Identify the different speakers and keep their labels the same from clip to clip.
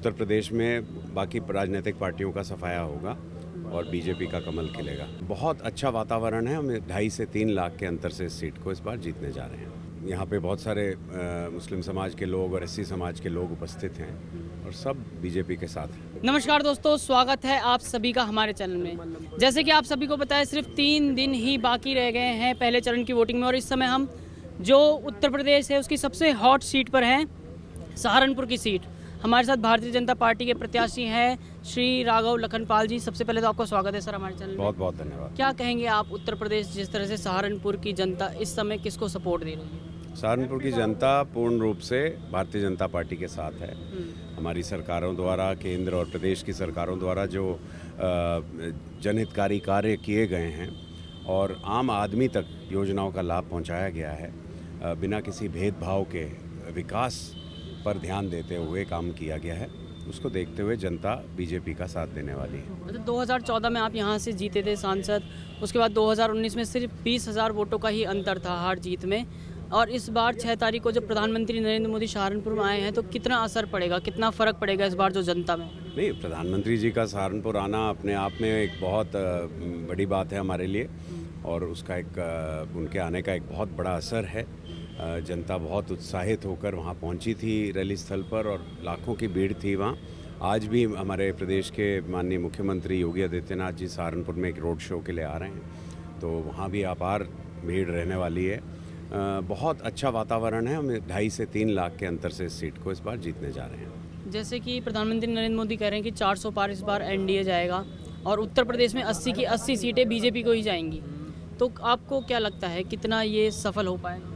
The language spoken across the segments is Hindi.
Speaker 1: उत्तर प्रदेश में बाकी राजनीतिक पार्टियों का सफाया होगा और बीजेपी का कमल खिलेगा। बहुत अच्छा वातावरण है। हम 2.5 से 3 लाख के अंतर से इस सीट को इस बार जीतने जा रहे हैं। यहाँ पे बहुत सारे मुस्लिम समाज के लोग और एससी समाज के लोग उपस्थित हैं और सब बीजेपी के साथ हैं।
Speaker 2: नमस्कार दोस्तों, स्वागत है आप सभी का हमारे चैनल में। जैसे कि आप सभी को पता है, सिर्फ 3 दिन ही बाकी रह गए हैं पहले चरण की वोटिंग में, और इस समय हम जो उत्तर प्रदेश है उसकी सबसे हॉट सीट पर हैं, सहारनपुर की सीट। हमारे साथ भारतीय जनता पार्टी के प्रत्याशी हैं श्री राघव लखनपाल जी। सबसे पहले तो आपका स्वागत है सर हमारे चैनल में।
Speaker 1: बहुत बहुत धन्यवाद।
Speaker 2: क्या कहेंगे आप, उत्तर प्रदेश जिस तरह से सहारनपुर की जनता इस समय किसको सपोर्ट दे रही है?
Speaker 1: सहारनपुर की जनता पूर्ण रूप से भारतीय जनता पार्टी के साथ है। हमारी सरकारों द्वारा, केंद्र और प्रदेश की सरकारों द्वारा जो जनहितकारी कार्य किए गए हैं और आम आदमी तक योजनाओं का लाभ पहुंचाया गया है, बिना किसी भेदभाव के विकास पर ध्यान देते हुए काम किया गया है, उसको देखते हुए जनता बीजेपी का साथ देने वाली है।
Speaker 2: अच्छा, 2014 में आप यहाँ से जीते थे सांसद, उसके बाद 2019 में सिर्फ 20,000 वोटों का ही अंतर था हार जीत में, और इस बार 6 तारीख को जब प्रधानमंत्री नरेंद्र मोदी सहारनपुर में आए हैं तो कितना असर पड़ेगा, कितना फ़र्क पड़ेगा इस बार जो जनता में?
Speaker 1: नहीं, प्रधानमंत्री जी का सहारनपुर आना अपने आप में एक बहुत बड़ी बात है हमारे लिए, और उसका एक उनके आने का एक बहुत बड़ा असर है। जनता बहुत उत्साहित होकर वहाँ पहुँची थी रैली स्थल पर, और लाखों की भीड़ थी वहाँ। आज भी हमारे प्रदेश के माननीय मुख्यमंत्री योगी आदित्यनाथ जी सहारनपुर में एक रोड शो के लिए आ रहे हैं, तो वहाँ भी अपार भीड़ रहने वाली है। बहुत अच्छा वातावरण है। हम 2.5 से 3 लाख के अंतर से इस सीट को इस बार जीतने जा रहे हैं।
Speaker 2: जैसे कि प्रधानमंत्री नरेंद्र मोदी कह रहे हैं कि 400 पार इस बार एनडीए जाएगा, और उत्तर प्रदेश में 80 की 80 सीटें बीजेपी को ही जाएंगी, तो आपको क्या लगता है कितना ये सफल हो पाएगा?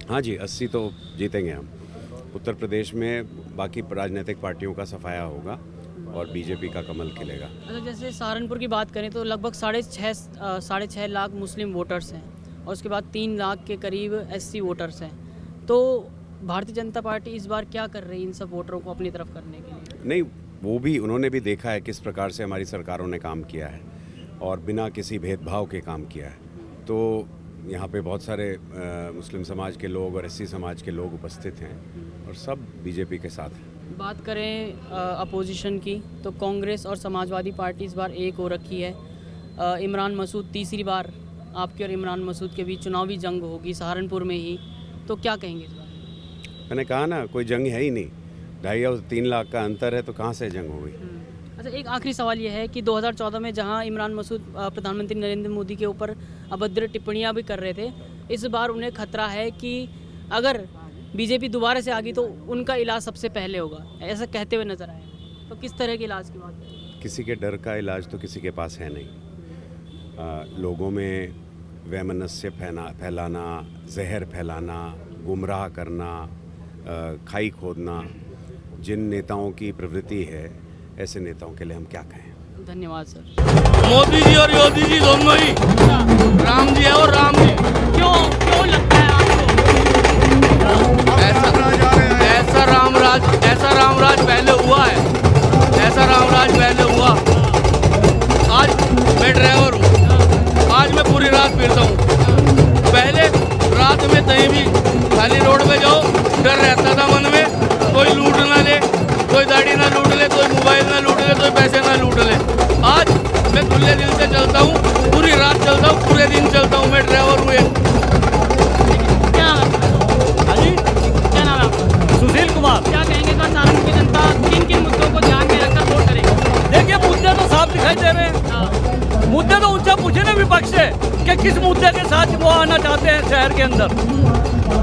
Speaker 1: हाँ जी, 80 तो जीतेंगे हम। उत्तर प्रदेश में बाकी राजनीतिक पार्टियों का सफाया होगा और बीजेपी का कमल खिलेगा।
Speaker 2: अच्छा, जैसे सहारनपुर की बात करें तो लगभग 6.5 लाख मुस्लिम वोटर्स हैं, और उसके बाद 3 लाख के करीब एससी वोटर्स हैं। तो भारतीय जनता पार्टी इस बार क्या कर रही है इन सब वोटरों को अपनी तरफ करने के लिए?
Speaker 1: नहीं, वो भी उन्होंने भी देखा है किस प्रकार से हमारी सरकारों ने काम किया है और बिना किसी भेदभाव के काम किया है। तो यहाँ पे बहुत सारे मुस्लिम समाज के लोग और एससी समाज के लोग उपस्थित हैं और सब बीजेपी के साथ हैं।
Speaker 2: बात करें अपोजिशन की, तो कांग्रेस और समाजवादी पार्टी इस बार एक हो रखी है। इमरान मसूद, तीसरी बार आपके और इमरान मसूद के बीच चुनावी जंग होगी सहारनपुर में ही, तो क्या कहेंगे इस बार?
Speaker 1: मैंने कहा ना, कोई जंग है ही नहीं। 2.5 और 3 लाख का अंतर है, तो कहाँ से जंग होगी?
Speaker 2: अच्छा, एक आखिरी सवाल ये है कि 2014 में जहां इमरान मसूद प्रधानमंत्री नरेंद्र मोदी के ऊपर अभद्र टिप्पणियां भी कर रहे थे, इस बार उन्हें खतरा है कि अगर बीजेपी दोबारा से आ गई तो उनका इलाज सबसे पहले होगा, ऐसा कहते हुए नजर आए। तो किस तरह के इलाज की बात है?
Speaker 1: किसी के डर का इलाज तो किसी के पास है नहीं। लोगों में वैमनस्य फैलाना, जहर फैलाना, गुमराह करना, खाई खोदना, जिन नेताओं की प्रवृत्ति है, ऐसे नेताओं के लिए हम क्या कहें।
Speaker 2: धन्यवाद सर।
Speaker 3: मोदी जी और योगी जी दोनों ही राम जी है, और राम जी
Speaker 2: क्यों लगता है आपको?
Speaker 3: ऐसा रामराज पहले हुआ है, ऐसा रामराज पहले हुआ। आज मैं ड्राइवर हूँ, आज मैं पूरी रात फिरता हूँ। पहले रात में कहीं भी खाली रोड पे जाओ, डर रहता था मन में, कोई लूट ना ले, कोई गाड़ी ना लूट ले, कोई मोबाइल ना लूट ले, कोई पैसे ना लूट ले। आज मैं खुले दिल से चलता हूँ, पूरी रात चलता हूँ, पूरे दिन चलता हूँ। मैं ड्राइवर हूँ।
Speaker 2: क्या नाम है? क्या नाम है आपका?
Speaker 3: सुशील कुमार।
Speaker 2: क्या कहेंगे सर, सहारनपुर की जनता किन किन मुद्दों को ध्यान में रखकर वोट करेगी?
Speaker 3: देखिए, मुद्दे तो साफ दिखाई दे रहे हैं। मुद्दे तो उनसे पूछे ना विपक्ष से कि किस मुद्दे के साथ वो आना चाहते हैं शहर के अंदर।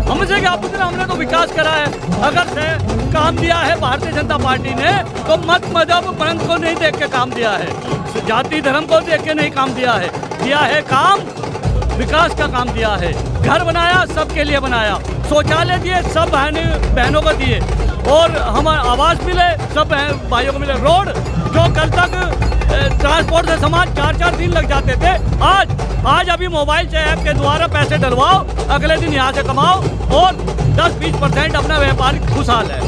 Speaker 3: हमसे क्या पूछना, हमने तो विकास करा है। अगर से काम दिया है भारतीय जनता पार्टी ने, तो मत मजहब पंथ को नहीं देख के काम दिया है, जाति धर्म को देख के नहीं काम दिया है काम विकास का काम दिया है। घर बनाया, सबके लिए बनाया, शौचालय दिए, सब बहनों को दिए, और हम आवास मिले, सब भाइयों को मिले। रोड जो कल तक ट्रांसपोर्ट से सामान 4-4 दिन लग जाते थे, आज अभी मोबाइल से ऐप के द्वारा पैसे डलवाओ, अगले दिन यहाँ से कमाओ, और 10-20% अपना व्यापार खुशहाल है।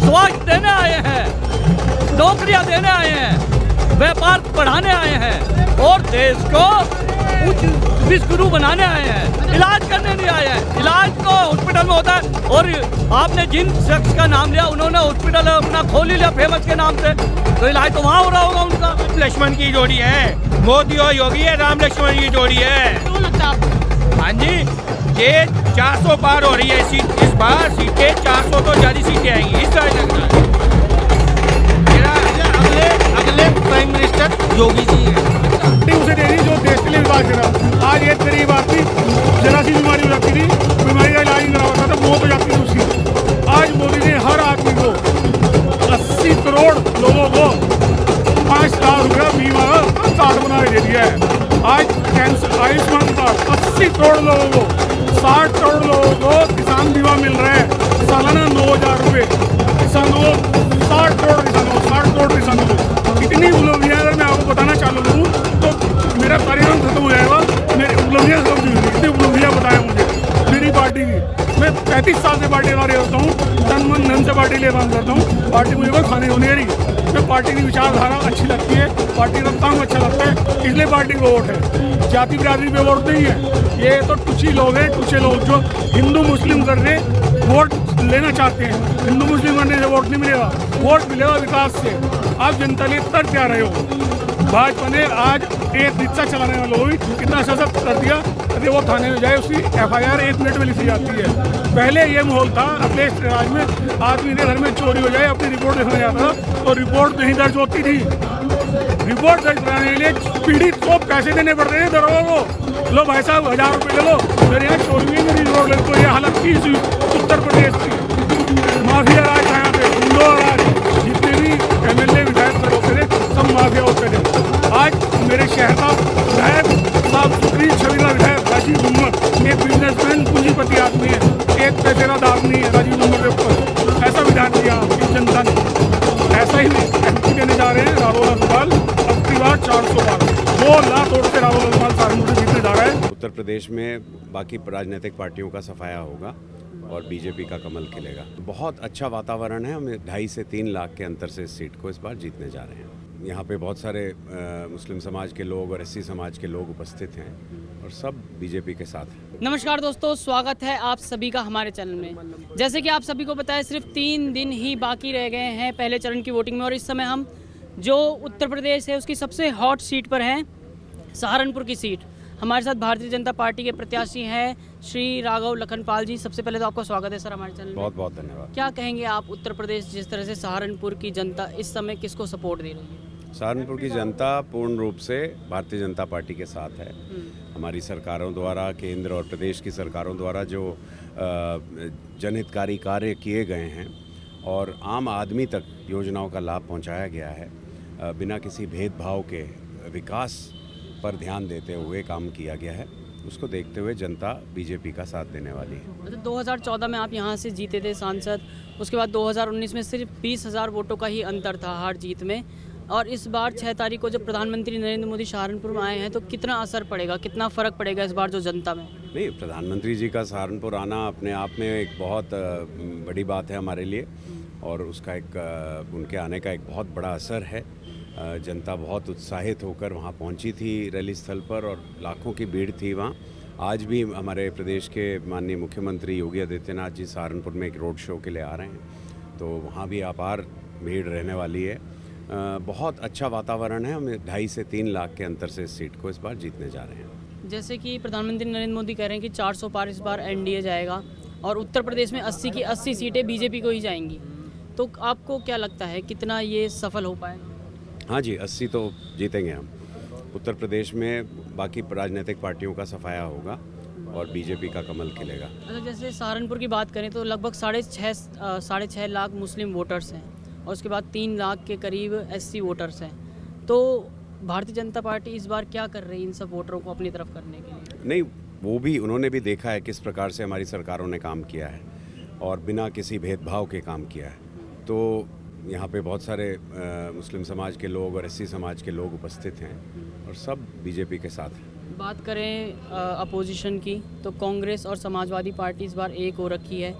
Speaker 3: स्वास्थ्य देने आए हैं, नौकरियां देने आए हैं, व्यापार बढ़ाने आए हैं, और देश को उच्च विश्व गुरु बनाने आए हैं, इलाज करने नहीं आए हैं। इलाज तो हॉस्पिटल में होता है। और आपने जिन शख्स का नाम लिया, उन्होंने हॉस्पिटल अपना खोल ही लिया फेमस के नाम से, तो इलाज तो वहाँ हो रहा होगा उनका।
Speaker 4: लक्ष्मण की जोड़ी है, मोदी और योगी है, राम लक्ष्मण की जोड़ी है।
Speaker 2: क्यों लगता है आपको?
Speaker 4: हाँ जी, ये 400 पार हो रही है सीट, इस बार सीटें 400 तो ज्यादा सीटें आएंगी इस बार लग रहा है। अगले प्राइम मिनिस्टर योगी जी है।
Speaker 5: उसे दे दी जो देश के लिए विकास करा। आज एक गरीब आदमी जरा सी बीमारी हो जाती थी, बीमारी का इलाज नहीं करा होता था, मौत हो जाती थी उसकी। आज मोदी ने हर आदमी को 80 करोड़ लोगों को 5 लाख रुपया बीमा कार्ड बना के दे दिया है। आज कैंसर आयुष्मान कार्ड 80 करोड़ लोगों को, 60 करोड़ लोगों को किसान बीमा मिल रहा है, सालाना 9,000 रुपये किसानों को, 60 करोड़ किसानों को, 60 करोड़ किसानों को। इतनी उपलब्धियाँ अगर मैं आपको बताना चालू करूँ तो मेरा कार्यक्रम खत्म हो जाएगा। मेरी उपलब्धियाँ इतनी उपलब्धियाँ बताएं मुझे मेरी पार्टी की। मैं 35 साल से पार्टी का रहता हूँ, तन मन धन से पार्टी लिए काम करता हूँ। पार्टी मुझे कोई खाने होने रही, मैं पार्टी की विचारधारा अच्छी लगती है, पार्टी का काम अच्छा लगता है, इसलिए पार्टी को वोट है। जाति बिरादरी पे वोट नहीं है। ये तो टुची लोग हैं, टुचे लोग जो हिंदू मुस्लिम करके वोट लेना चाहते हैं। हिंदू मुस्लिम करने से वोट नहीं मिलेगा, वोट मिलेगा विकास से। आप जनता लिए तर क्या रहे हो? भाजपा ने आज एक रिक्शा चलाने वालों को भी कितना सशक्त कर दिया, यदि वो थाने में जाए उसकी FIR 1 मिनट में लिखी जाती है। पहले ये माहौल था अपने राज में, आदमी के घर में चोरी हो जाए अपनी रिपोर्ट दिखाने जाता था तो रिपोर्ट नहीं दर्ज होती थी। रिपोर्ट दर्ज कराने के लिए पीड़ित को पैसे देने पड़ते थे दरोगा को। लो भाई साहब 1000 रुपये ले लो, मेरे यहाँ चोरी हुई, मेरी रिपोर्ट ले लो। ये हालत की उत्तर प्रदेश की माफिया राज था यहाँ पे, गुंडों राज। जितने भी MLA विधायक होते थे सब माफिया होते थे। आज मेरे शहर का विधायक साफ सुथरी छवि का विधायक राजीव उमर एक बिजनेसमैन पूंजीपति आदमी है, एक पैसे का दाम नहीं है राजीव उमर के ऊपर। ऐसा विधान दिया आपकी जनता ने। ऐसा ही MP देने जा रहे हैं राहुल अग्रवाल, अब की बार 400 बार 2 लाख वोट से राहुल अग्रवाल सहारनपुर से जीतने जा रहा है।
Speaker 1: उत्तर प्रदेश में बाकी राजनीतिक पार्टियों का सफाया होगा और बीजेपी का कमल खिलेगा। बहुत अच्छा वातावरण है। हम 2.5 से 3 लाख के अंतर से इस सीट को इस बार जीतने जा रहे हैं। यहाँ पे बहुत सारे मुस्लिम समाज के लोग और SC समाज के लोग उपस्थित हैं और सब बीजेपी के साथ हैं।
Speaker 2: नमस्कार दोस्तों, स्वागत है आप सभी का हमारे चैनल में। जैसे कि आप सभी को पता है, सिर्फ 3 दिन ही बाकी रह गए हैं पहले चरण की वोटिंग में, और इस समय हम जो उत्तर प्रदेश है उसकी सबसे हॉट सीट पर हैं, सहारनपुर की सीट। हमारे साथ भारतीय जनता पार्टी के प्रत्याशी हैं श्री राघव लखनपाल जी। सबसे पहले तो आपका स्वागत है सर हमारे चैनल में।
Speaker 1: बहुत बहुत धन्यवाद।
Speaker 2: क्या कहेंगे आप, उत्तर प्रदेश जिस तरह से सहारनपुर की जनता इस समय किसको सपोर्ट दे रही है?
Speaker 1: सहारनपुर की जनता पूर्ण रूप से भारतीय जनता पार्टी के साथ है। हमारी सरकारों द्वारा, केंद्र और प्रदेश की सरकारों द्वारा जो जनहितकारी कार्य किए गए हैं और आम आदमी तक योजनाओं का लाभ पहुंचाया गया है, बिना किसी भेदभाव के विकास पर ध्यान देते हुए काम किया गया है, उसको देखते हुए जनता बीजेपी का साथ देने वाली है।
Speaker 2: मतलब 2014 में आप यहाँ से जीते थे सांसद, उसके बाद 2019 में सिर्फ 20,000 वोटों का ही अंतर था हार जीत में, और इस बार 6 तारीख को जब प्रधानमंत्री नरेंद्र मोदी सहारनपुर में आए हैं तो कितना असर पड़ेगा, कितना फ़र्क पड़ेगा इस बार जो जनता में?
Speaker 1: नहीं, प्रधानमंत्री जी का सहारनपुर आना अपने आप में एक बहुत बड़ी बात है हमारे लिए, और उसका एक उनके आने का एक बहुत बड़ा असर है। जनता बहुत उत्साहित होकर वहाँ पहुँची थी रैली स्थल पर, और लाखों की भीड़ थी वहाँ। आज भी हमारे प्रदेश के माननीय मुख्यमंत्री योगी आदित्यनाथ जी सहारनपुर में एक रोड शो के लिए आ रहे हैं, तो वहाँ भी अपार भीड़ रहने वाली है। बहुत अच्छा वातावरण है। हम 2.5 से 3 लाख के अंतर से इस सीट को इस बार जीतने जा रहे हैं।
Speaker 2: जैसे कि प्रधानमंत्री नरेंद्र मोदी कह रहे हैं कि 400 पार इस बार NDA जाएगा, और उत्तर प्रदेश में 80 की 80 सीटें बीजेपी को ही जाएंगी, तो आपको क्या लगता है कितना ये सफल हो पाएगा?
Speaker 1: हाँ जी, 80 तो जीतेंगे हम। उत्तर प्रदेश में बाकी राजनीतिक पार्टियों का सफाया होगा और बीजेपी का कमल खिलेगा।
Speaker 2: अच्छा, जैसे सहारनपुर की बात करें तो लगभग 6.5 लाख मुस्लिम वोटर्स हैं, और उसके बाद 3 लाख के करीब SC वोटर्स हैं। तो भारतीय जनता पार्टी इस बार क्या कर रही है इन सब वोटरों को अपनी तरफ करने के लिए?
Speaker 1: नहीं, वो भी उन्होंने भी देखा है किस प्रकार से हमारी सरकारों ने काम किया है और बिना किसी भेदभाव के काम किया है। तो यहाँ पे बहुत सारे मुस्लिम समाज के लोग और SC समाज के लोग उपस्थित हैं और सब बीजेपी के साथ हैं।
Speaker 2: बात करें अपोजिशन की, तो कांग्रेस और समाजवादी पार्टी इस बार एक हो रखी है।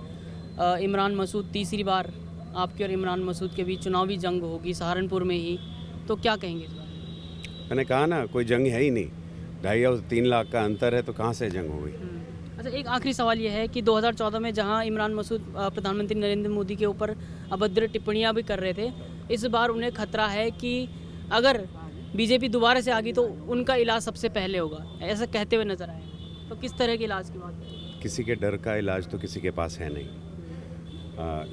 Speaker 2: इमरान मसूद, तीसरी बार आपके और इमरान मसूद के बीच चुनावी जंग होगी सहारनपुर में ही, तो क्या कहेंगे इस बार?
Speaker 1: मैंने कहा ना, कोई जंग है ही नहीं। 2.5 और 3 लाख का अंतर है, तो कहाँ से जंग हो गई?
Speaker 2: अच्छा, एक आखिरी सवाल ये है कि 2014 में जहां इमरान मसूद प्रधानमंत्री नरेंद्र मोदी के ऊपर अभद्र टिप्पणियां भी कर रहे थे, इस बार उन्हें खतरा है कि अगर बीजेपी दोबारा से आ गई तो उनका इलाज सबसे पहले होगा, ऐसा कहते हुए नजर आए। तो किस तरह के इलाज की बात है?
Speaker 1: किसी के डर का इलाज तो किसी के पास है नहीं।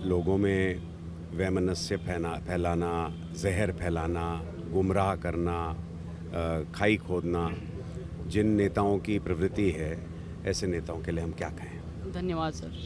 Speaker 1: लोगों में वैमनस्य फैलाना, जहर फैलाना, गुमराह करना, खाई खोदना, जिन नेताओं की प्रवृत्ति है, ऐसे नेताओं के लिए हम क्या कहें।
Speaker 2: धन्यवाद सर।